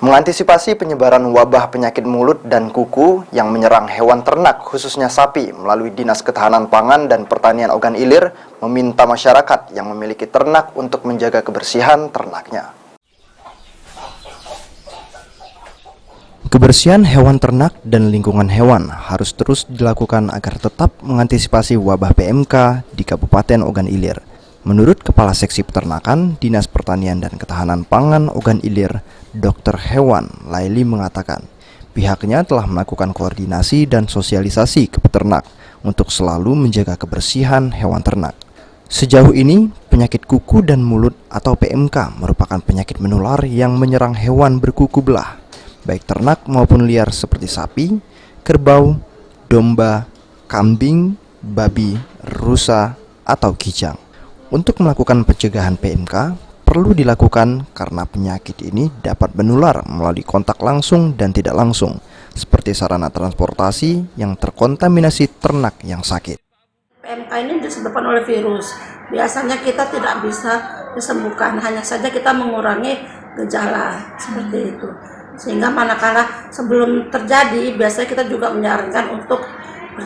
Mengantisipasi penyebaran wabah penyakit mulut dan kuku yang menyerang hewan ternak khususnya sapi melalui Dinas Ketahanan Pangan dan Pertanian Ogan Ilir meminta masyarakat yang memiliki ternak untuk menjaga kebersihan ternaknya. Kebersihan hewan ternak dan lingkungan hewan harus terus dilakukan agar tetap mengantisipasi wabah PMK di Kabupaten Ogan Ilir. Menurut Kepala Seksi Peternakan Dinas Pertanian dan Ketahanan Pangan Ogan Ilir, Dr. Hewan Laili mengatakan, pihaknya telah melakukan koordinasi dan sosialisasi ke peternak untuk selalu menjaga kebersihan hewan ternak. Sejauh ini, penyakit kuku dan mulut atau PMK merupakan penyakit menular yang menyerang hewan berkuku belah, baik ternak maupun liar seperti sapi, kerbau, domba, kambing, babi, rusa, atau kijang. Untuk melakukan pencegahan PMK, perlu dilakukan karena penyakit ini dapat menular melalui kontak langsung dan tidak langsung, seperti sarana transportasi yang terkontaminasi ternak yang sakit. PMK ini disebabkan oleh virus. Biasanya kita tidak bisa disembuhkan, hanya saja kita mengurangi gejala seperti itu. Sehingga manakala sebelum terjadi, biasanya kita juga menyarankan untuk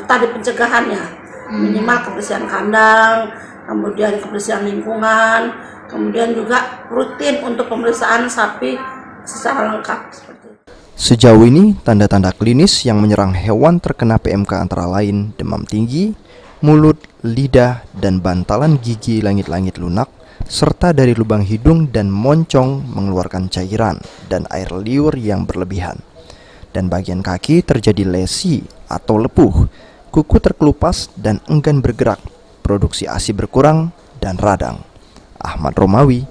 tadi pencegahannya, minimal kebersihan kandang, kemudian kebersihan lingkungan, kemudian juga rutin untuk pemeriksaan sapi secara lengkap. Sejauh ini, tanda-tanda klinis yang menyerang hewan terkena PMK antara lain demam tinggi, mulut, lidah, dan bantalan gigi langit-langit lunak, serta dari lubang hidung dan moncong mengeluarkan cairan dan air liur yang berlebihan. Dan bagian kaki terjadi lesi atau lepuh, kuku terkelupas dan enggan bergerak, produksi ASI berkurang, dan radang. Ahmad Romawi,